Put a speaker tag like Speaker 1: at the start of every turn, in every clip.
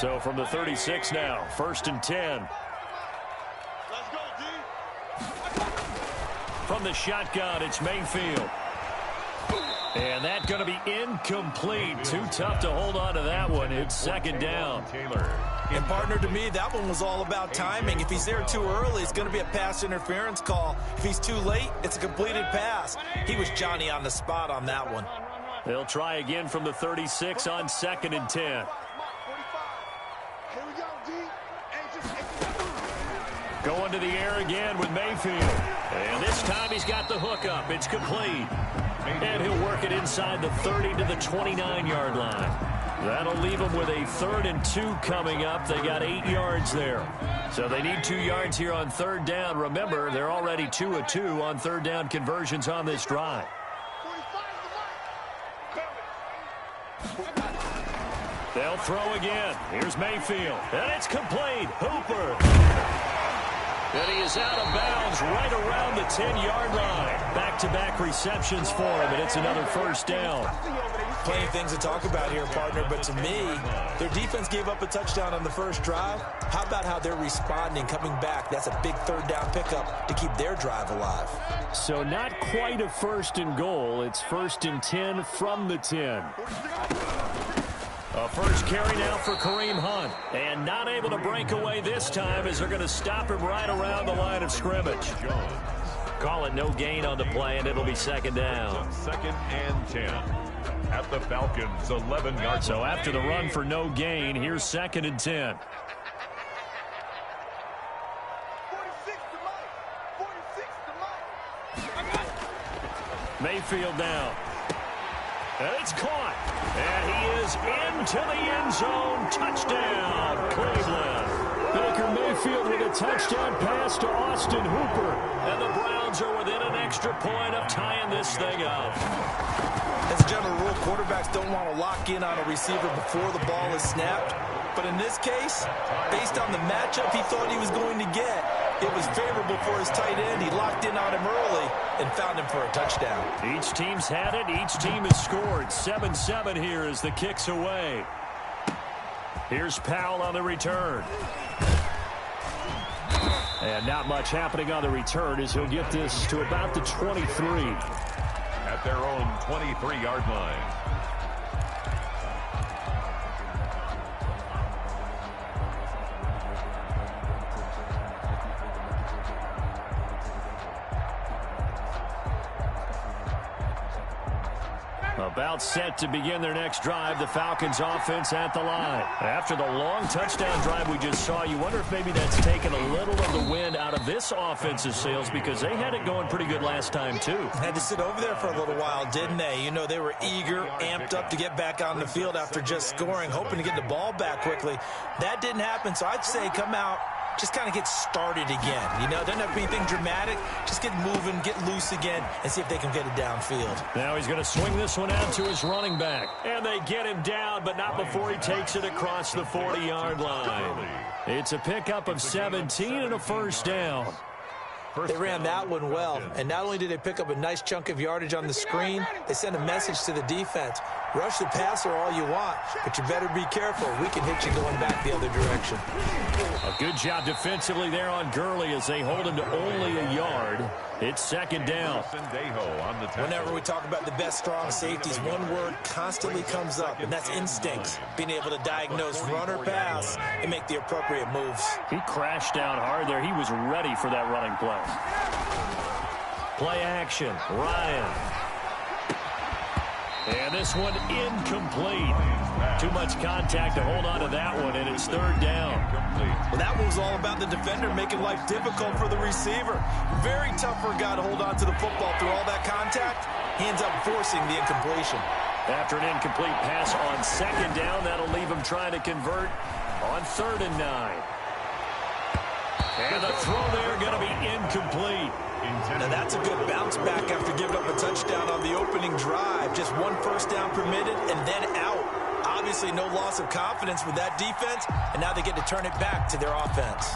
Speaker 1: So from the 36 now, 1st and 10. From the shotgun, it's Mayfield. And that's going to be incomplete. Too tough to hold on to that one. It's 2nd down.
Speaker 2: And, partner, to me, that one was all about timing. If he's there too early, it's going to be a pass interference call. If he's too late, it's a completed pass. He was Johnny on the spot on that one.
Speaker 1: They'll try again from the 36 on 2nd and 10. Going to the air again with Mayfield. And this time he's got the hook up. It's complete. And he'll work it inside the 30 to the 29-yard line. That'll leave them with a 3rd and 2 coming up. They got 8 yards there. So they need 2 yards here on 3rd down. Remember, they're already 2 of 2 on 3rd down conversions on this drive. They'll throw again. Here's Mayfield. And it's complete. Hooper. And he is out of bounds right around the 10-yard line. Back-to-back receptions for him, and it's another 1st down.
Speaker 2: Plenty of things to talk about here, partner, but to me, their defense gave up a touchdown on the first drive. How about how they're responding, coming back? That's a big 3rd down pickup to keep their drive alive.
Speaker 1: So not quite a 1st and goal. It's 1st and 10 from the 10. A first carry now for Kareem Hunt. And not able to break away this time as they're going to stop him right around the line of scrimmage. Call it no gain on the play, and it'll be 2nd down.
Speaker 3: 2nd and 10 at the Falcons' 11-yard.
Speaker 1: So after the run for no gain, here's 2nd and 10. Mayfield down. And it's caught. And he is into the end zone. Touchdown, Cleveland. Baker Mayfield with a touchdown pass to Austin Hooper. And the Browns are within an extra point of tying this thing up.
Speaker 2: As a general rule, quarterbacks don't want to lock in on a receiver before the ball is snapped. But in this case, based on the matchup he thought he was going to get, it was favorable for his tight end. He locked in on him early and found him for a touchdown.
Speaker 1: Each team's had it. Each team has scored. 7-7 here as the kick's away. Here's Powell on the return. And not much happening on the return as he'll get this to about the 23.
Speaker 3: At their own 23-yard line.
Speaker 1: About set to begin their next drive, the Falcons offense at the line. After the long touchdown drive we just saw, you wonder if maybe that's taken a little of the wind out of this offensive sails because they had it going pretty good last time too.
Speaker 2: Had to sit over there for a little while, didn't they? You know, they were eager, amped up to get back on the field after just scoring, hoping to get the ball back quickly. That didn't happen, so I'd say come out, just kind of get started again. You know, doesn't have to be anything dramatic. Just get moving, get loose again, and see if they can get it downfield.
Speaker 1: Now he's going to swing this one out to his running back. And they get him down, but not before he takes it across the 40-yard line. It's a pickup of 17 and a 1st down.
Speaker 2: They ran that one well, and not only did they pick up a nice chunk of yardage on the screen, they sent a message to the defense. Rush the passer all you want, but you better be careful. We can hit you going back the other direction.
Speaker 1: A good job defensively there on Gurley as they hold him to only a yard. It's 2nd down.
Speaker 2: Whenever we talk about the best strong safeties, one word constantly comes up, and that's instincts. Being able to diagnose run or pass and make the appropriate moves.
Speaker 1: He crashed down hard there. He was ready for that running play. Play action. Ryan. And this one incomplete. Too much contact to hold on to that one, and it's 3rd down.
Speaker 2: Well, that one was all about the defender making life difficult for the receiver. Very tough for a guy to hold on to the football through all that contact. He ends up forcing the incompletion.
Speaker 1: After an incomplete pass on 2nd down, that'll leave him trying to convert on 3rd and 9. And the throw there going to be incomplete.
Speaker 2: Now that's a good bounce back after giving up a touchdown on the opening drive. Just 1 first down permitted and then out. Obviously no loss of confidence with that defense, and now they get to turn it back to their offense.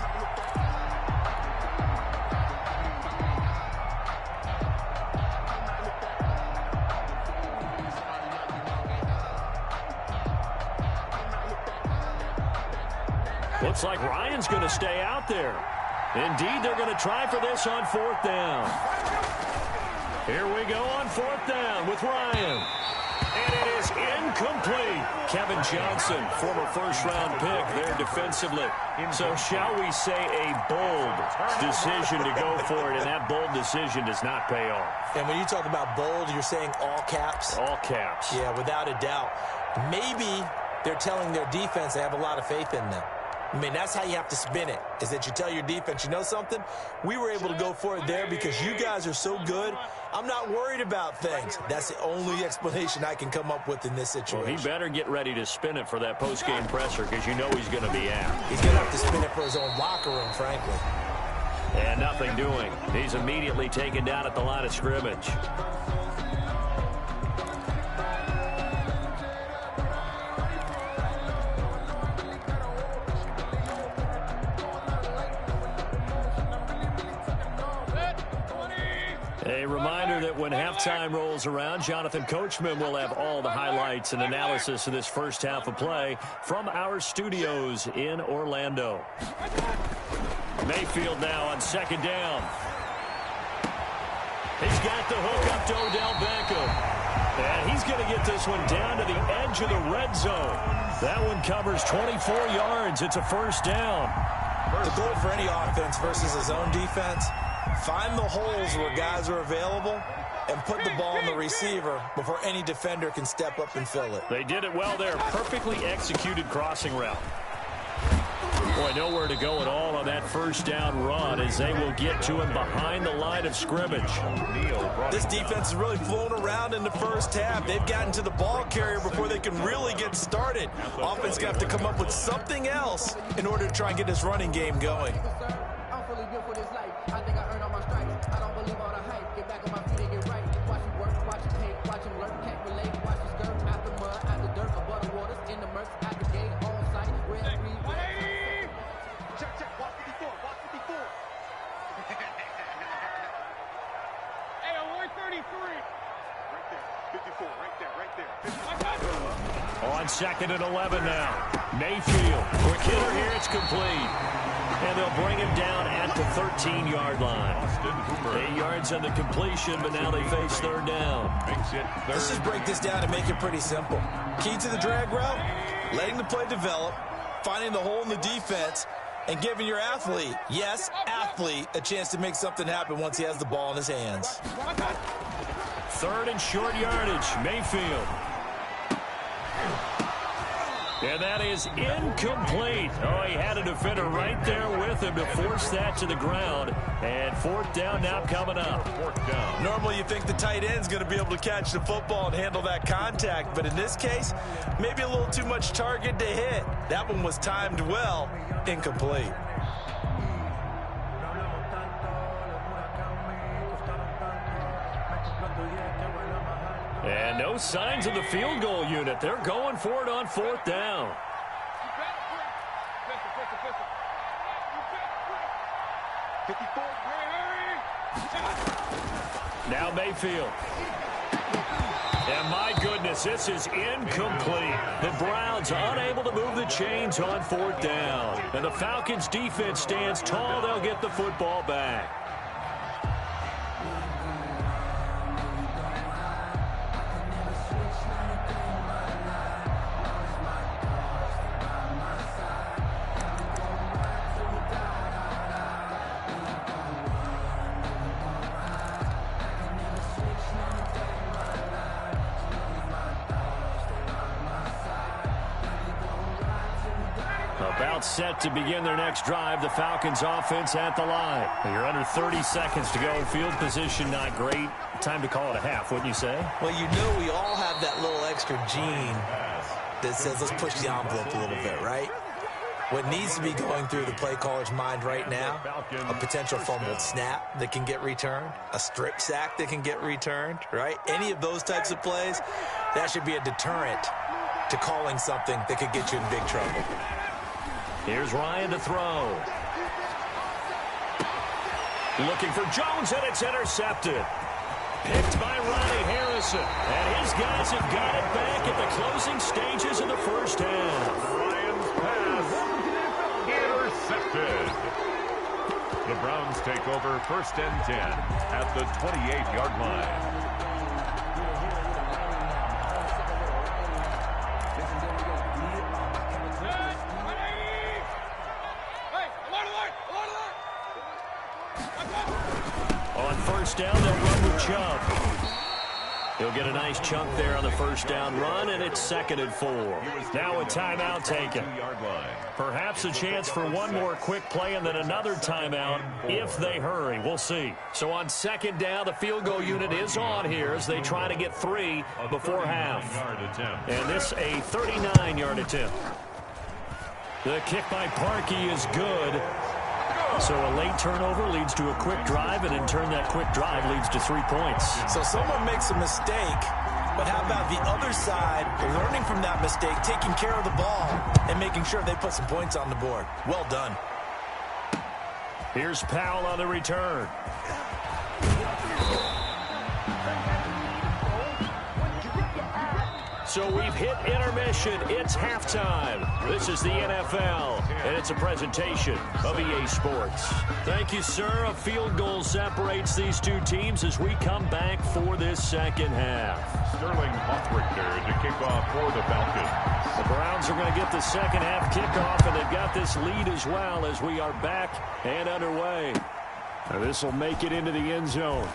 Speaker 1: Looks like Ryan's going to stay out there. Indeed, they're going to try for this on 4th down. Here we go on 4th down with Ryan. And it is incomplete. Kevin Johnson, former first-round pick there defensively. So shall we say a bold decision to go for it, and that bold decision does not pay off.
Speaker 2: And when you talk about bold, you're saying all caps?
Speaker 1: All caps.
Speaker 2: Yeah, without a doubt. Maybe they're telling their defense they have a lot of faith in them. I mean, that's how you have to spin it, is that you tell your defense, you know something? We were able to go for it there because you guys are so good. I'm not worried about things. That's the only explanation I can come up with in this situation.
Speaker 1: Well, he better get ready to spin it for that post-game presser because you know he's going to be out.
Speaker 2: He's going to have to spin it for his own locker room, frankly.
Speaker 1: And nothing doing. He's immediately taken down at the line of scrimmage. A reminder that when halftime rolls around, Jonathan Coachman will have all the highlights and analysis of this first half of play from our studios in Orlando. Mayfield now on 2nd down. He's got the hook up to Odell Beckham. And he's going to get this one down to the edge of the red zone. That one covers 24 yards. It's a 1st down.
Speaker 2: The goal for any offense versus his own defense, find the holes where guys are available and put the ball on the receiver before any defender can step up and fill it.
Speaker 1: They did it well there. Perfectly executed crossing route. Boy, nowhere to go at all on that 1st down run as they will get to him behind the line of scrimmage.
Speaker 2: This defense is really flown around in the first half. They've gotten to the ball carrier before they can really get started. Offense got to come up with something else in order to try and get this running game going.
Speaker 1: On 2nd and 11 now. Mayfield. Quick hitter here. It's complete. And they'll bring him down at the 13-yard line. 8 yards on the completion, but now they face 3rd down.
Speaker 2: Let's just break this down and make it pretty simple. Key to the drag route, letting the play develop, finding the hole in the defense, and giving your athlete, yes, athlete, a chance to make something happen once he has the ball in his hands.
Speaker 1: 3rd and short yardage. Mayfield. And that is incomplete. Oh, he had a defender right there with him to force that to the ground. And 4th down now coming up. 4th down.
Speaker 2: Normally you think the tight end's going to be able to catch the football and handle that contact. But in this case, maybe a little too much target to hit. That one was timed well. Incomplete.
Speaker 1: And no signs of the field goal unit. They're going for it on 4th down. Now Mayfield. And my goodness, this is incomplete. The Browns unable to move the chains on 4th down. And the Falcons defense stands tall. They'll get the football back. About set to begin their next drive. The Falcons offense at the line. You're under 30 seconds to go. Field position not great. Time to call it a half, wouldn't you say?
Speaker 2: Well, you know we all have that little extra gene that says let's push the envelope a little bit, right? What needs to be going through the play caller's mind right now, a potential fumbled snap that can get returned, a strip sack that can get returned, right? Any of those types of plays, that should be a deterrent to calling something that could get you in big trouble.
Speaker 1: Here's Ryan to throw. Looking for Jones, and it's intercepted. Picked by Ronnie Harrison. And his guys have got it back at the closing stages of the first half.
Speaker 3: Ryan's pass take over 1st and 10 at the 28-yard line.
Speaker 1: On 1st down, they'll run with Chubb. He'll get a nice chunk there on the 1st down run, and it's 2nd and 4. Now a timeout taken. Perhaps a chance for one more quick play and then another timeout if they hurry. We'll see. So on 2nd down, the field goal unit is on here as they try to get 3 before half. And this a 39-yard attempt. The kick by Parkey is good. So a late turnover leads to a quick drive, and in turn that quick drive leads to 3 points.
Speaker 2: So someone makes a mistake, but how about the other side learning from that mistake, taking care of the ball, and making sure they put some points on the board? Well done.
Speaker 1: Here's Powell on the return. So we've hit intermission. It's halftime. This is the NFL, and it's a presentation of EA Sports. Thank you, sir. A field goal separates these two teams as we come back for this second half.
Speaker 3: Sterling Hoffrichter to kick off for the Falcons.
Speaker 1: The Browns are going to get the second half kickoff, and they've got this lead as well as we are back and underway. Now this will make it into the end zone.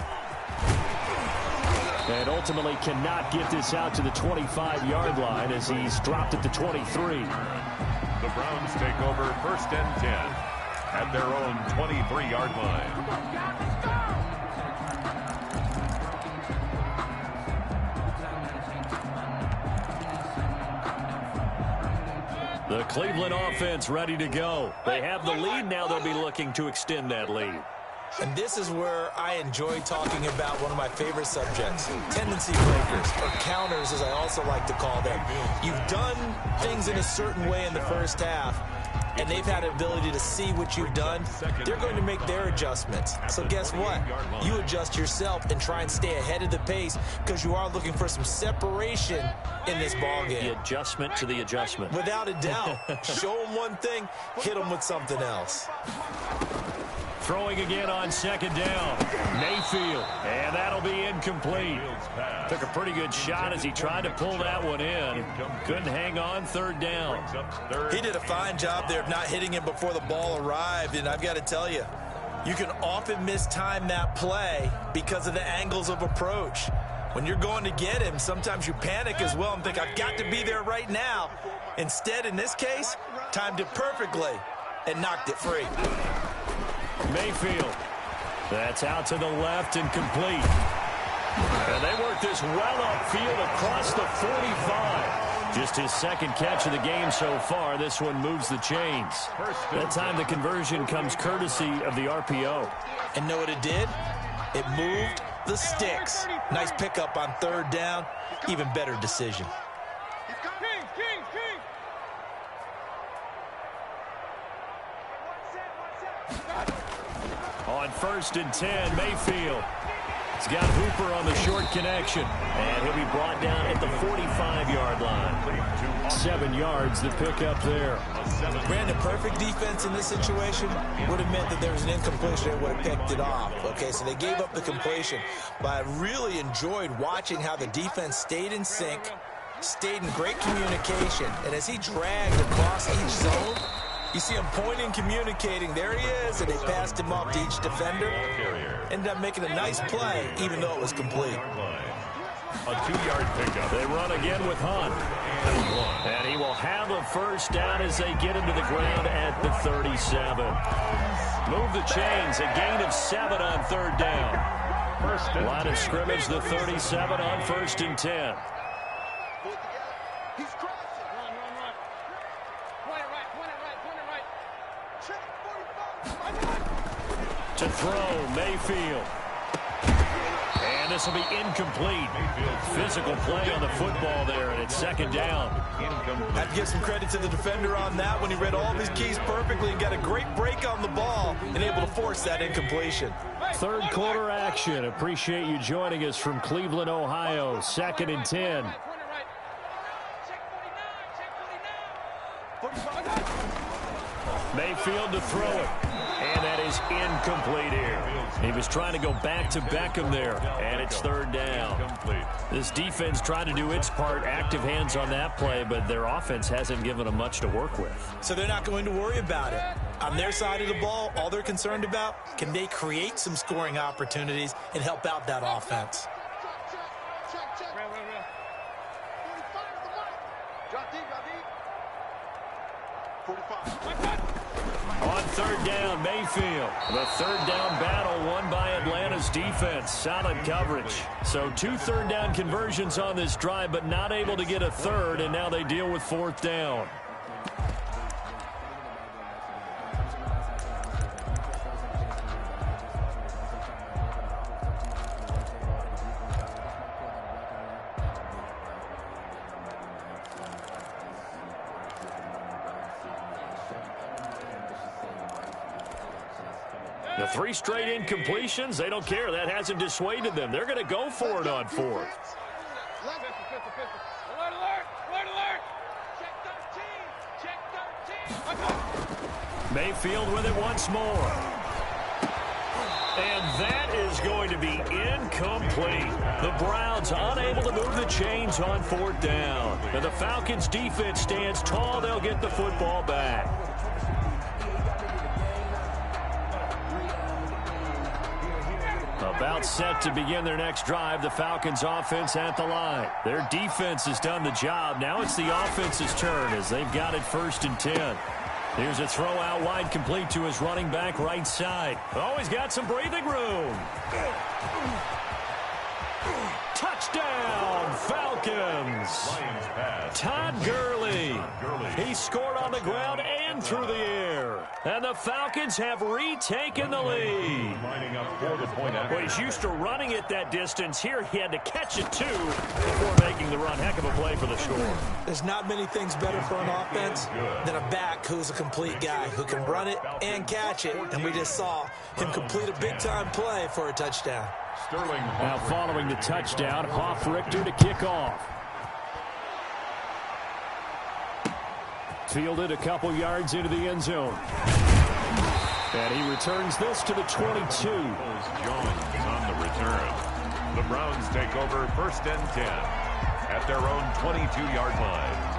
Speaker 1: And ultimately cannot get this out to the 25-yard line as he's dropped at the 23.
Speaker 3: The Browns take over 1st and 10 at their own 23-yard line.
Speaker 1: The Cleveland offense ready to go. They have the lead. Now they'll be looking to extend that lead.
Speaker 2: And this is where I enjoy talking about one of my favorite subjects, tendency breakers, or counters as I also like to call them. You've done things in a certain way in the first half, and they've had an ability to see what you've done. They're going to make their adjustments. So guess what? You adjust yourself and try and stay ahead of the pace because you are looking for some separation in this ballgame.
Speaker 1: The adjustment to the adjustment.
Speaker 2: Without a doubt. Show them one thing, hit them with something else.
Speaker 1: Throwing again on 2nd down. Mayfield. And that'll be incomplete. Took a pretty good shot as he tried to pull that one in. Couldn't hang on 3rd down.
Speaker 2: He did a fine job there of not hitting him before the ball arrived. And I've got to tell you, you can often mistime that play because of the angles of approach. When you're going to get him, sometimes you panic as well and think, I've got to be there right now. Instead, in this case, timed it perfectly and knocked it free.
Speaker 1: Mayfield. That's out to the left and complete. And they work this well upfield across the 45. Just his 2nd catch of the game so far. This one moves the chains. That time the conversion comes courtesy of the RPO.
Speaker 2: And know what it did? It moved the sticks. Nice pickup on 3rd down. Even better decision.
Speaker 1: On 1st and 10, Mayfield. He's got Hooper on the short connection. And he'll be brought down at the 45-yard line. 7 yards, the pickup there.
Speaker 2: Brandon, perfect defense in this situation would have meant that there was an incompletion and would have picked it off. Okay, so they gave up the completion. But I really enjoyed watching how the defense stayed in sync, stayed in great communication. And as he dragged across each zone, you see him pointing, communicating. There he is, and they passed him off to each defender. Ended up making a nice play, even though it was complete.
Speaker 3: A 2-yard pickup.
Speaker 1: They run again with Hunt. And he will have a 1st down as they get into the ground at the 37. Move the chains, a gain of 7 on 3rd down. Line of scrimmage, the 37 on 1st and 10. To throw, Mayfield. And this will be incomplete. Physical play on the football there, and it's 2nd down.
Speaker 2: I have to give some credit to the defender on that when he read all of his keys perfectly and got a great break on the ball and able to force that incompletion.
Speaker 1: 3rd quarter action. Appreciate you joining us from Cleveland, Ohio. 2nd and 10. Mayfield to throw it. And that is incomplete here. He was trying to go back to Beckham there, and it's third down. This defense tried to do its part, active hands on that play, but their offense hasn't given them much to work with.
Speaker 2: So they're not going to worry about it. On their side of the ball, all they're concerned about, can they create some scoring opportunities and help out that offense?
Speaker 1: On third down, Mayfield. The third down battle won by Atlanta's defense. Solid coverage. So 2 third down conversions on this drive, but not able to get a third, and now they deal with fourth down. The 3 straight incompletions, they don't care. That hasn't dissuaded them. They're going to go for it on fourth. Mayfield with it once more. And that is going to be incomplete. The Browns unable to move the chains on fourth down. And the Falcons defense stands tall. They'll get the football back. About set to begin their next drive, the Falcons offense at the line. Their defense has done the job. Now it's the offense's turn as they've got it 1st and 10. Here's a throw out wide complete to his running back right side. Oh, he's got some breathing room. Touchdown, Falcons. Todd Gurley. He scored on the ground and through the air. And the Falcons have retaken the lead. Well, he's used to running it that distance. Here he had to catch it, too, before making the run. Heck of a play for the score.
Speaker 2: There's not many things better for an offense than a back who's a complete guy who can run it and catch it. And we just saw him complete a big-time play for a touchdown.
Speaker 1: Now following the touchdown, Hoff-Richter to kick off. Fielded a couple yards into the end zone. And he returns this to the 22.
Speaker 3: Jones on the return. The Browns take over 1st and 10 at their own 22-yard line.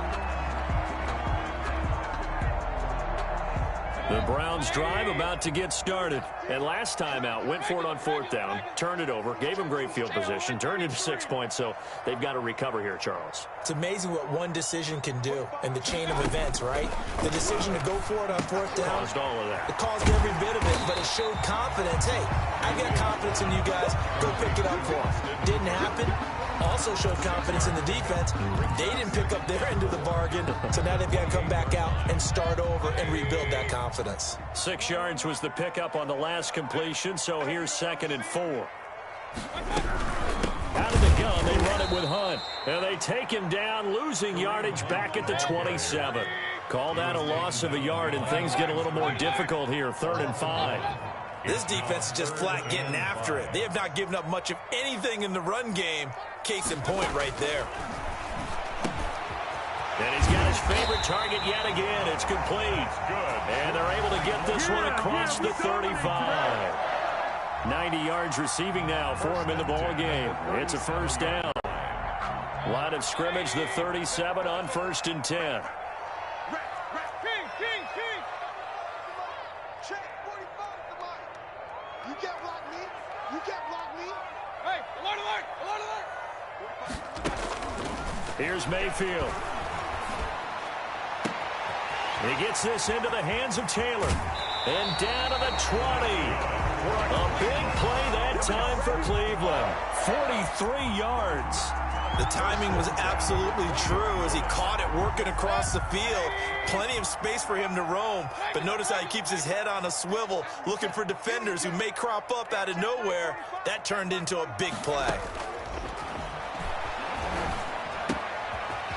Speaker 1: The Browns drive about to get started. And last time out, went for it on fourth down, turned it over, gave them great field position, turned it to 6 points, so they've got to recover here, Charles.
Speaker 2: It's amazing what one decision can do in the chain of events, right? The decision to go for it on fourth down.
Speaker 1: Caused all of that.
Speaker 2: It caused every bit of it, but it showed confidence. Hey, I got confidence in you guys. Go pick it up for them. Didn't happen. Also showed confidence in the defense. They didn't pick up their end of the bargain, so now they've got to come back out and start over and rebuild that confidence.
Speaker 1: 6 yards was the pickup on the last completion, so here's 2nd and 4. Out of the gun, they run it with Hunt. And they take him down, losing yardage back at the 27. Call that a loss of a yard, and things get a little more difficult here, 3rd and 5.
Speaker 2: This defense is just flat getting after it. They have not given up much of anything in the run game. Case in point right there.
Speaker 1: And he's got his favorite target yet again. It's complete. And they're able to get this one across the 35. 90 yards receiving now for him in the ball game. It's a 1st down. Line of scrimmage, the 37 on 1st and 10. Here's Mayfield. He gets this into the hands of Taylor. And down to the 20. A big play that time for Cleveland. 43 yards.
Speaker 2: The timing was absolutely true as he caught it working across the field. Plenty of space for him to roam. But notice how he keeps his head on a swivel, looking for defenders who may crop up out of nowhere. That turned into a big play.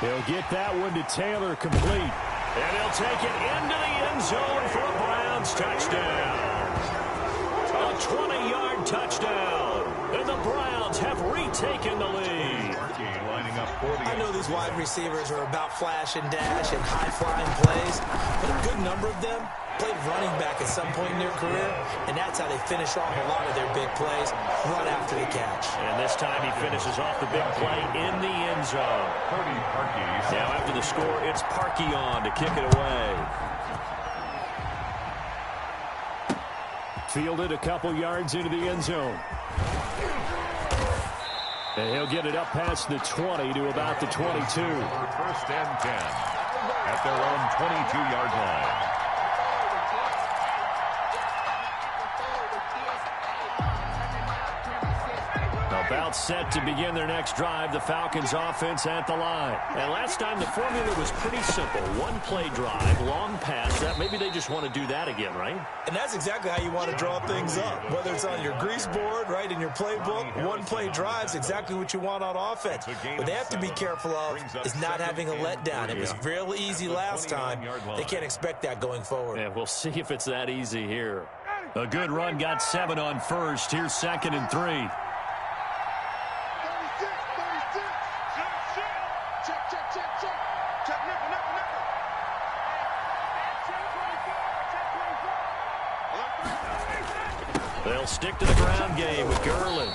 Speaker 1: He'll get that one to Taylor complete. And he'll take it into the end zone for a Browns touchdown. A 20-yard touchdown. And the Browns have retaken the lead.
Speaker 2: I know these wide receivers are about flash and dash and high-flying plays, but a good number of them played running back at some point in their career, and that's how they finish off a lot of their big plays, run after the catch.
Speaker 1: And this time he finishes off the big play in the end zone. Now after the score, it's Parkey on to kick it away. Fielded a couple yards into the end zone. And he'll get it up past the 20 to about the 22.
Speaker 3: First and 10 at their own 22-yard line.
Speaker 1: About set to begin their next drive, the Falcons offense at the line. And last time the formula was pretty simple. One play drive, long pass. That maybe they just want to do that again, right?
Speaker 2: And that's exactly how you want to draw things up. Whether it's on your grease board, right, in your playbook, one play drive's exactly what you want on offense. What they have to be careful of is not having a letdown. It was real easy last time. They can't expect that going forward.
Speaker 1: Yeah, we'll see if it's that easy here. A good run, got 7 on first. Here's 2nd and 3. They'll stick to the ground game with Gurley.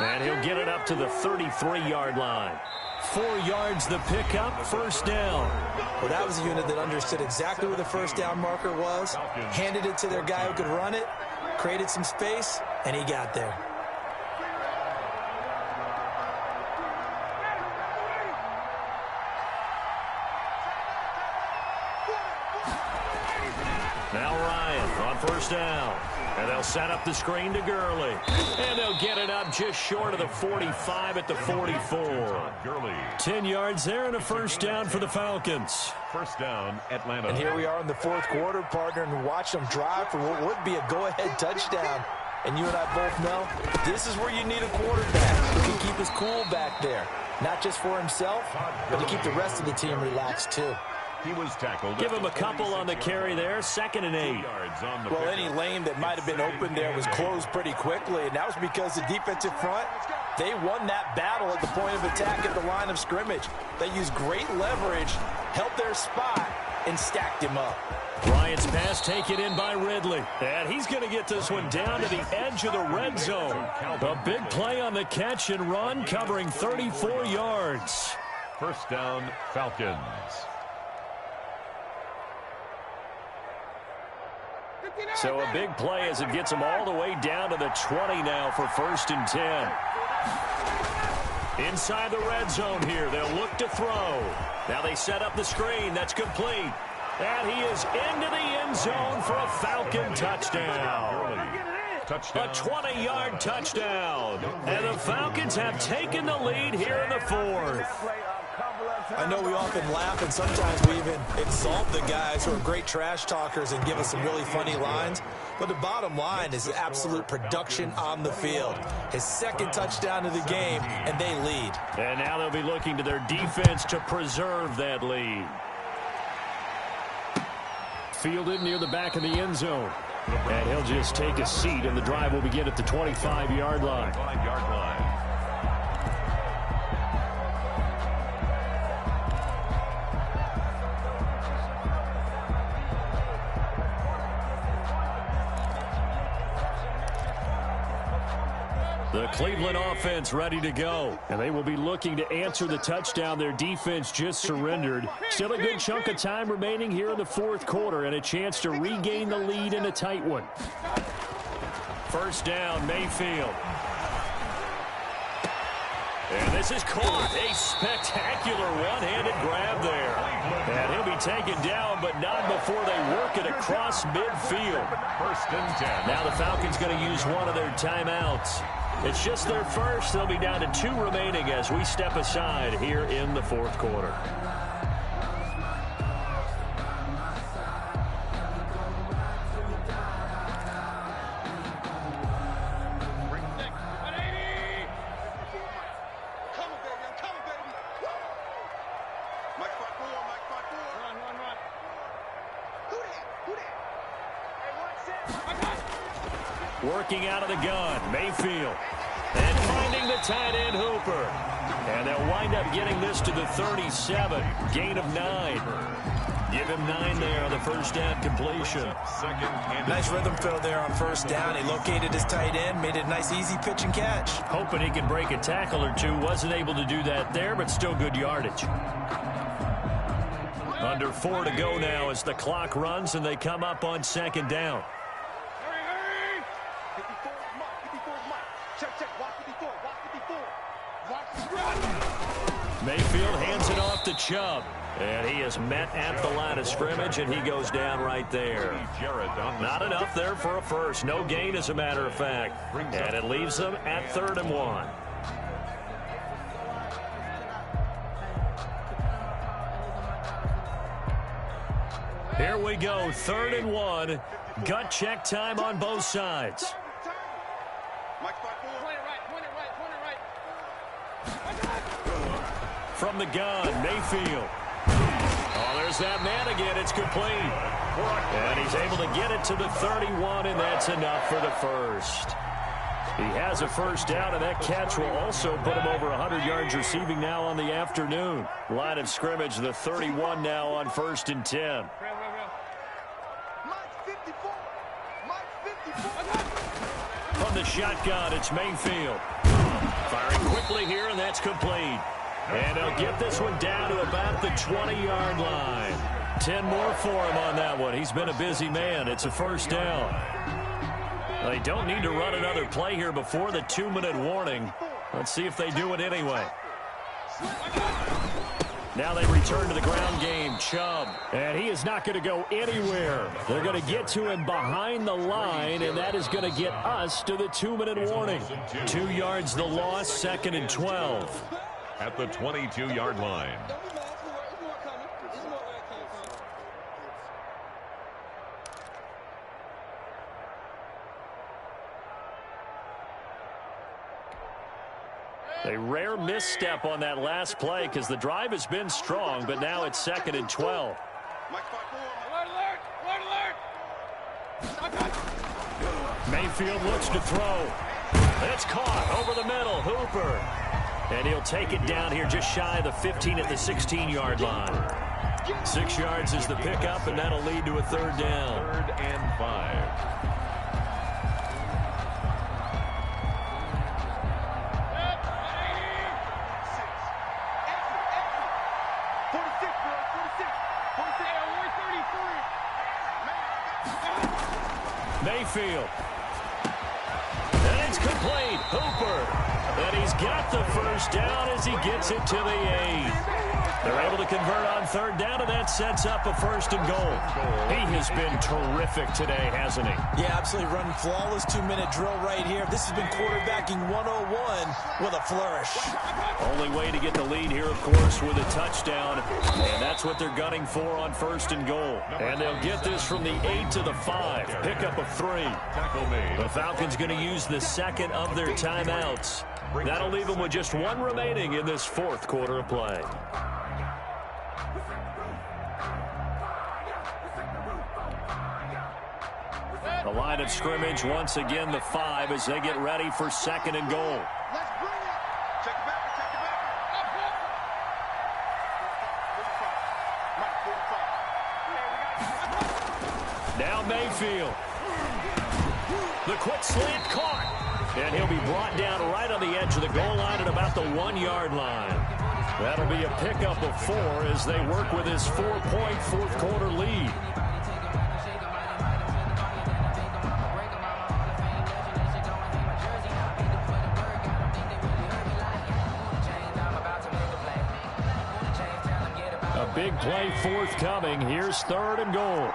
Speaker 1: And he'll get it up to the 33-yard line. 4 yards the pickup, first down.
Speaker 2: Well, that was a unit that understood exactly where the first down marker was, handed it to their guy who could run it, created some space, and he got there.
Speaker 1: Now Ryan on first down. And they'll set up the screen to Gurley. And they'll get it up just short of the 45 at the 44. 10 yards there and a first down for the Falcons.
Speaker 3: First down, Atlanta.
Speaker 2: And here we are in the fourth quarter, partner, and watch them drive for what would be a go-ahead touchdown. And you and I both know this is where you need a quarterback who can keep his cool back there. Not just for himself, but to keep the rest of the team relaxed, too.
Speaker 3: He was tackled.
Speaker 1: Give him a couple on the carry there. 2nd and 8.
Speaker 2: Well, any lane that might have been open there was closed pretty quickly, and that was because the defensive front, they won that battle at the point of attack at the line of scrimmage. They used great leverage, held their spot, and stacked him up.
Speaker 1: Bryant's pass taken in by Ridley. And he's going to get this one down to the edge of the red zone. A big play on the catch and run, covering 34 yards.
Speaker 3: First down, Falcons.
Speaker 1: So a big play as it gets them all the way down to the 20 now for 1st and 10. Inside the red zone here, they'll look to throw. Now they set up the screen. That's complete. And he is into the end zone for a Falcon touchdown. A 20-yard touchdown. And the Falcons have taken the lead here in the 4th.
Speaker 2: I know we often laugh and sometimes we even exalt the guys who are great trash talkers and give us some really funny lines. But the bottom line is absolute production on the field. His 2nd touchdown of the game, and they lead.
Speaker 1: And now they'll be looking to their defense to preserve that lead. Fielded near the back of the end zone. And he'll just take a seat, and the drive will begin at the 25-yard line. The Cleveland offense ready to go. And they will be looking to answer the touchdown their defense just surrendered. Still a good chunk of time remaining here in the 4th quarter and a chance to regain the lead in a tight one. First down, Mayfield. And this is caught. A spectacular one-handed grab there. And he'll be taken down, but not before they work it across midfield.
Speaker 3: 1st and 10.
Speaker 1: Now the Falcons going to use one of their timeouts. It's just their first. They'll be down to 2 remaining as we step aside here in the 4th quarter. Working out of the gun, Mayfield. And finding the tight end, Hooper. And they'll wind up getting this to the 37. Gain of 9. Give him 9 there on the first down completion.
Speaker 2: Nice rhythm fill there on first down. He located his tight end, made it a nice easy pitch and catch.
Speaker 1: Hoping he can break a tackle or two. Wasn't able to do that there, but still good yardage. Under 4 to go now as the clock runs and they come up on second down. Mayfield hands it off to Chubb. And he is met at the line of scrimmage, and he goes down right there. Not enough there for a first. No gain, as a matter of fact. And it leaves them at 3rd and 1. Here we go, 3rd and 1. Gut check time on both sides. From the gun, Mayfield. Oh, there's that man again. It's complete. And he's able to get it to the 31, and that's enough for the first. He has a first down, and that catch will also put him over 100 yards receiving now on the afternoon. Line of scrimmage, the 31 now on 1st and 10. From the shotgun, it's Mayfield. Firing quickly here, and that's complete. And they'll get this one down to about the 20-yard line. 10 more for him on that one. He's been a busy man. It's a first down. They don't need to run another play here before the 2-minute warning. Let's see if they do it anyway. Now they return to the ground game. Chubb. And he is not going to go anywhere. They're going to get to him behind the line, and that is going to get us to the 2-minute warning. 2 yards the loss, 2nd and 12.
Speaker 3: At the 22-yard line.
Speaker 1: A rare misstep on that last play because the drive has been strong, but now it's 2nd and 12. Mayfield looks to throw. It's caught over the middle. Hooper. And he'll take it down here just shy of the 15 at the 16-yard line. 6 yards is the pickup, and that'll lead to a 3rd down.
Speaker 3: 3rd and 5.
Speaker 1: Mayfield. And it's complete. Hooper. And he's got the first down as he gets it to the 8. They're able to convert on 3rd down, and that sets up a 1st and goal. He has been terrific today, hasn't he?
Speaker 2: Yeah, absolutely running flawless 2-minute drill right here. This has been quarterbacking 101 with a flourish.
Speaker 1: Only way to get the lead here, of course, with a touchdown. And that's what they're gunning for on 1st and goal. And they'll get this from the 8 to the 5. Pickup of 3. The Falcons going to use the 2nd of their timeouts. That'll leave them with just 1 remaining in this 4th quarter of play. The line of scrimmage, once again, the 5 as they get ready for 2nd and goal. Now Mayfield. The quick slant caught. And he'll be brought down right on the edge of the goal line at about the 1-yard line. That'll be a pickup of 4 as they work with his 4-point 4th quarter lead. A big play forthcoming. Here's 3rd and goal.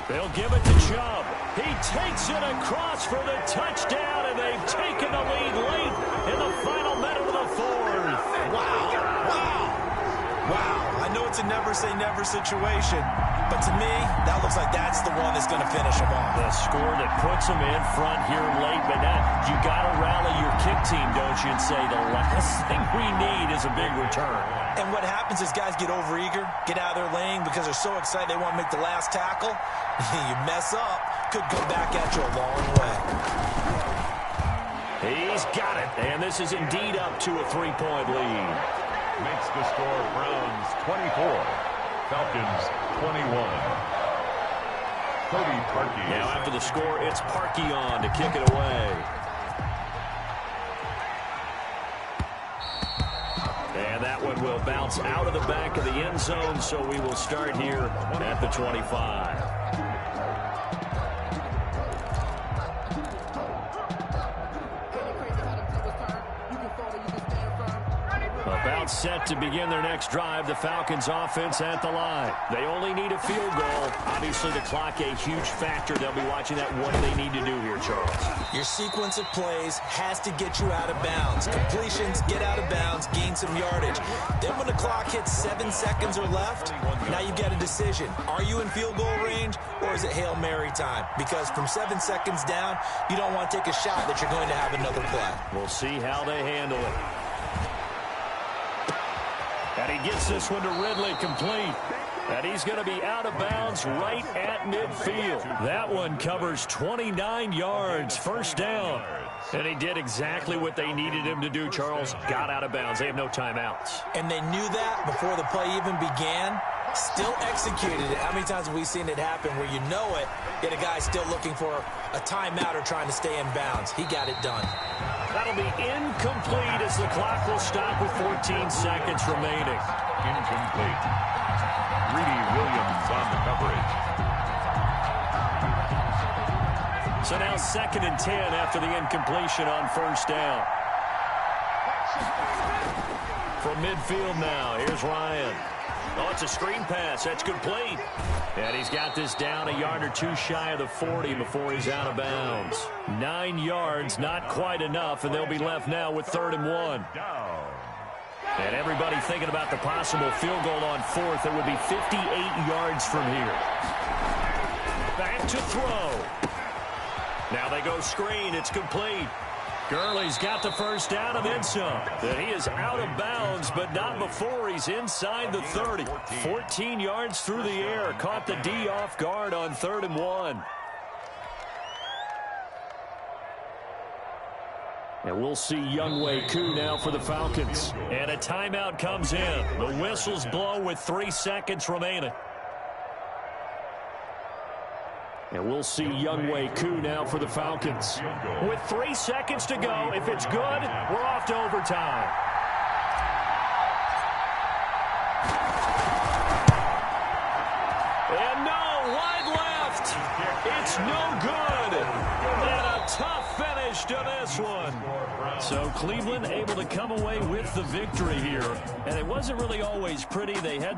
Speaker 1: They'll give it to Chubb. He takes it across for the touchdown, and they've taken the lead late in the final minute of the 4th.
Speaker 2: Wow. I know it's a never-say-never situation, but to me, that looks like that's the one that's going to finish them off.
Speaker 1: The score that puts them in front here late, but now you got to rally your kick team, don't you, and say the last thing we need is a big return.
Speaker 2: And what happens is guys get overeager, get out of their lane because they're so excited they want to make the last tackle. You mess up, could go back at you a long way.
Speaker 1: He's got it, and this is indeed up to a 3-point lead.
Speaker 3: Makes the score Browns 24, Falcons 21. Cody Parkey.
Speaker 1: Now after the score, it's Parkey on to kick it away. And that one will bounce out of the back of the end zone, so we will start here at the 25. About set to begin their next drive, the Falcons offense at the line. They only need a field goal. Obviously, the clock a huge factor. They'll be watching that. What do they need to do here, Charles?
Speaker 2: Your sequence of plays has to get you out of bounds. Completions, get out of bounds, gain some yardage. Then when the clock hits 7 seconds or left, now you get a decision. Are you in field goal range, or is it Hail Mary time? Because from 7 seconds down, you don't want to take a shot that you're going to have another play.
Speaker 1: We'll see how they handle it. And he gets this one to Ridley complete. And he's going to be out of bounds right at midfield. That one covers 29 yards, first down. And he did exactly what they needed him to do, Charles. Got out of bounds. They have no timeouts.
Speaker 2: And they knew that before the play even began. Still executed it. How many times have we seen it happen where you know it, yet a guy's still looking for a timeout or trying to stay in bounds? He got it done.
Speaker 1: That'll be incomplete as the clock will stop with 14 seconds remaining.
Speaker 3: Incomplete. Greedy Williams on the coverage.
Speaker 1: So now 2nd and 10 after the incompletion on first down. From midfield now, here's Ryan. Oh, it's a screen pass. That's complete. And he's got this down a yard or two shy of the 40 before he's out of bounds. 9 yards, not quite enough, and they'll be left now with 3rd and 1. And everybody thinking about the possible field goal on 4th. It would be 58 yards from here. Back to throw. Now they go screen. It's complete. Gurley's got the first down and then some. And he is out of bounds, but not before he's inside the 30. 14 yards through the air. Caught the D off guard on 3rd and 1. And we'll see Younghoe Koo now for the Falcons. And a timeout comes in. The whistles blow with 3 seconds remaining. And we'll see Younghoe Koo now for the Falcons. With 3 seconds to go, if it's good, we're off to overtime. And no, wide left. It's no good. And a tough finish to this one. So Cleveland able to come away with the victory here. And it wasn't really always pretty. They had